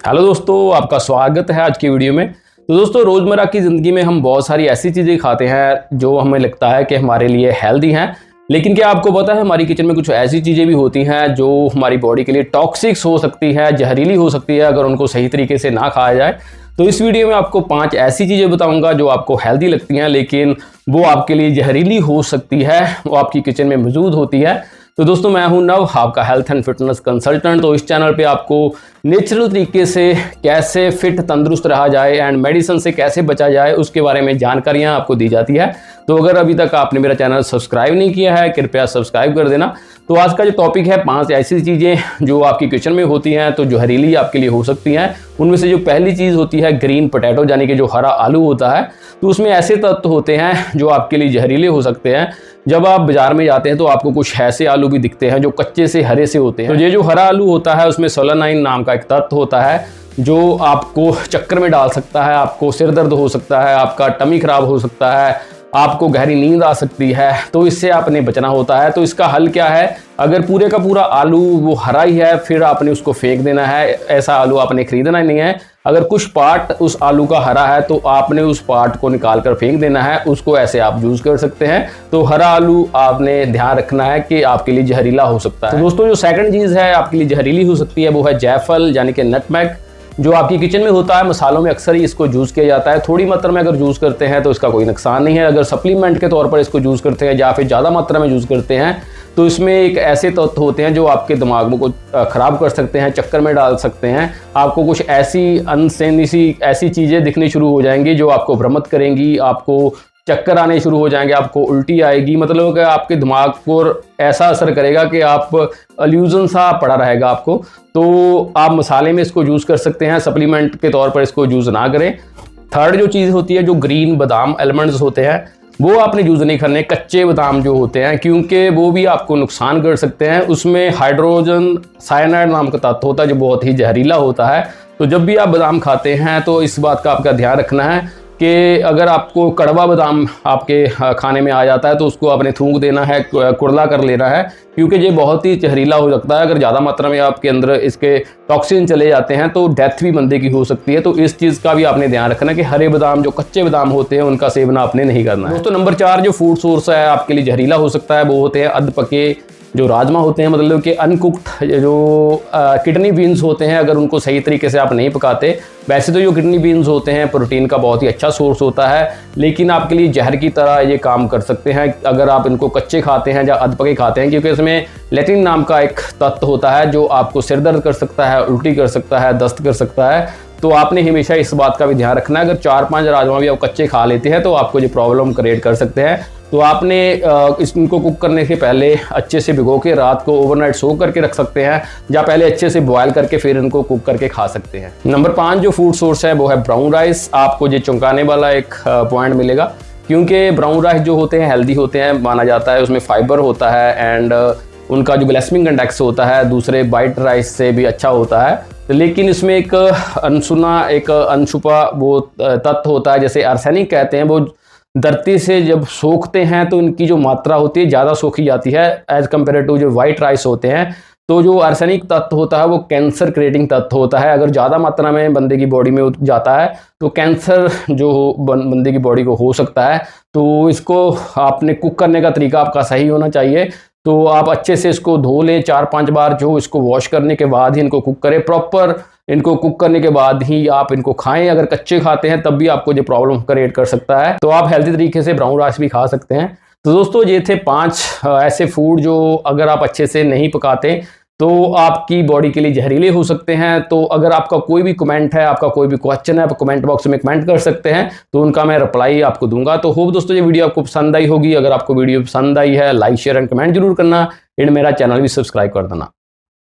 Hello दोस्तों, आपका स्वागत है आज की वीडियो में। तो दोस्तों, रोज़मर्रा की ज़िंदगी में हम बहुत सारी ऐसी चीज़ें खाते हैं जो हमें लगता है कि हमारे लिए हेल्दी हैं, लेकिन क्या आपको पता है हमारी किचन में कुछ ऐसी चीज़ें भी होती हैं जो हमारी बॉडी के लिए टॉक्सिक्स हो सकती है, जहरीली हो सकती है अगर उनको सही तरीके से ना खाया जाए। तो इस वीडियो में आपको 5 ऐसी चीज़ें बताऊंगा जो आपको हेल्दी लगती हैं लेकिन वो आपके लिए जहरीली हो सकती है, वो आपकी किचन में मौजूद होती है। तो दोस्तों, मैं हूं नव, आपका हेल्थ एंड फिटनेस कंसल्टेंट। तो इस चैनल पे आपको नेचुरल तरीके से कैसे फिट तंदुरुस्त रहा जाए एंड मेडिसिन से कैसे बचा जाए उसके बारे में जानकारियां आपको दी जाती है। तो अगर अभी तक आपने मेरा चैनल सब्सक्राइब नहीं किया है, कृपया सब्सक्राइब कर देना। तो आज का जो टॉपिक है 5 ऐसी चीज़ें जो आपकी किचन में होती हैं तो जहरीली आपके लिए हो सकती हैं। उनमें से जो पहली चीज़ होती है ग्रीन पोटैटो, यानी कि जो हरा आलू होता है। तो उसमें ऐसे तत्व होते हैं जो आपके लिए जहरीले हो सकते हैं। जब आप बाजार में जाते हैं तो आपको कुछ ऐसे आलू भी दिखते हैं जो कच्चे से हरे से होते हैं। तो ये जो हरा आलू होता है उसमें सोलानाइन नाम का एक तत्व होता है जो आपको चक्कर में डाल सकता है, आपको सिर दर्द हो सकता है, आपका टमी खराब हो सकता है, आपको गहरी नींद आ सकती है। तो इससे आपने बचना होता है। तो इसका हल क्या है? अगर पूरे का पूरा आलू वो हरा ही है फिर आपने उसको फेंक देना है, ऐसा आलू आपने खरीदना नहीं है। अगर कुछ पार्ट उस आलू का हरा है तो आपने उस पार्ट को निकाल कर फेंक देना है, उसको ऐसे आप यूज कर सकते हैं। तो हरा आलू आपने ध्यान रखना है कि आपके लिए जहरीला हो सकता है। तो दोस्तों, जो सेकंड चीज़ है आपके लिए जहरीली हो सकती है वो है जायफल, यानी कि नटमेग, जो आपकी किचन में होता है। मसालों में अक्सर ही इसको यूज़ किया जाता है। थोड़ी मात्रा में अगर यूज़ करते हैं तो इसका कोई नुकसान नहीं है। अगर सप्लीमेंट के तौर पर इसको यूज़ करते हैं या फिर ज़्यादा मात्रा में यूज़ करते हैं तो इसमें एक ऐसे तत्व होते हैं जो आपके दिमाग को ख़राब कर सकते हैं, चक्कर में डाल सकते हैं। आपको कुछ ऐसी अनसेनी सी ऐसी चीज़ें दिखनी शुरू हो जाएंगी जो आपको भ्रमित करेंगी, आपको चक्कर आने शुरू हो जाएंगे, आपको उल्टी आएगी। मतलब कि आपके दिमाग पर ऐसा असर करेगा कि आप इल्यूजन सा पड़ा रहेगा आपको। तो आप मसाले में इसको यूज़ कर सकते हैं, सप्लीमेंट के तौर पर इसको यूज़ ना करें। थर्ड जो चीज़ होती है, जो ग्रीन बादाम एलिमेंट्स होते हैं, वो आपने यूज़ नहीं करने। कच्चे बादाम जो होते हैं, क्योंकि वो भी आपको नुकसान कर सकते हैं। उसमें हाइड्रोजन साइनाइड नाम का तत्व होता है जो बहुत ही जहरीला होता है। तो जब भी आप बादाम खाते हैं तो इस बात का आपका ध्यान रखना है कि अगर आपको कड़वा बादाम आपके खाने में आ जाता है तो उसको आपने थूक देना है, कुरला कर लेना है, क्योंकि ये बहुत ही जहरीला हो सकता है। अगर ज़्यादा मात्रा में आपके अंदर इसके टॉक्सिन चले जाते हैं तो डेथ भी बंदे की हो सकती है। तो इस चीज़ का भी आपने ध्यान रखना कि हरे बादाम, जो कच्चे बादाम होते हैं, उनका सेवन आपने नहीं करना है। दोस्तों, नंबर 4 जो फूड सोर्स है आपके लिए जहरीला हो सकता है वो होते हैं अध पके जो राजमा होते हैं, मतलब कि अनकुक्ड जो किडनी बीन्स होते हैं। अगर उनको सही तरीके से आप नहीं पकाते, वैसे तो जो किडनी बीन्स होते हैं प्रोटीन का बहुत ही अच्छा सोर्स होता है, लेकिन आपके लिए जहर की तरह ये काम कर सकते हैं अगर आप इनको कच्चे खाते हैं या अधपके खाते हैं, क्योंकि इसमें लेटिन नाम का एक तत्व होता है जो आपको सिर दर्द कर सकता है, उल्टी कर सकता है, दस्त कर सकता है। तो आपने हमेशा इस बात का भी ध्यान रखना है। अगर 4-5 राजमा भी आप कच्चे खा लेते हैं तो आपको जो प्रॉब्लम क्रिएट कर सकते हैं। तो आपने इनको कुक करने के पहले अच्छे से भिगो के रात को ओवरनाइट सोक करके रख सकते हैं, या पहले अच्छे से बॉयल करके फिर इनको कुक करके खा सकते हैं। नंबर 5 जो फूड सोर्स है वो है ब्राउन राइस। आपको ये चौंकाने वाला एक पॉइंट मिलेगा, क्योंकि ब्राउन राइस जो होते हैं हेल्दी होते हैं माना जाता है। उसमें फाइबर होता है एंड उनका जो ग्लाइसेमिक इंडेक्स होता है दूसरे वाइट राइस से भी अच्छा होता है। लेकिन इसमें एक अनसुना, एक अनछुपा वो तत्व होता है, जैसे आर्सेनिक कहते हैं। वो धरती से जब सोखते हैं तो इनकी जो मात्रा होती है ज़्यादा सोखी जाती है एज कम्पेयर टू जो वाइट राइस होते हैं। तो जो आर्सेनिक तत्व होता है वो कैंसर क्रिएटिंग तत्व होता है। अगर ज़्यादा मात्रा में बंदे की बॉडी में जाता है तो कैंसर जो बंदे की बॉडी को हो सकता है। तो इसको आपने कुक करने का तरीका आपका सही होना चाहिए। तो आप अच्छे से इसको धो लें 4-5 बार, जो इसको वॉश करने के बाद ही इनको कुक करें प्रॉपर। इनको कुक करने के बाद ही आप इनको खाएं। अगर कच्चे खाते हैं तब भी आपको जो प्रॉब्लम क्रिएट कर सकता है। तो आप हेल्दी तरीके से ब्राउन राइस भी खा सकते हैं। तो दोस्तों, ये थे 5 ऐसे फूड जो अगर आप अच्छे से नहीं पकाते तो आपकी बॉडी के लिए जहरीले हो सकते हैं। तो अगर आपका कोई भी कमेंट है, आपका कोई भी क्वेश्चन है, आप कमेंट बॉक्स में कमेंट कर सकते हैं, तो उनका मैं रिप्लाई आपको दूंगा। तो होप दोस्तों ये वीडियो आपको पसंद आई होगी। अगर आपको वीडियो पसंद आई है, लाइक शेयर एंड कमेंट जरूर करना एंड मेरा चैनल भी सब्सक्राइब कर देना।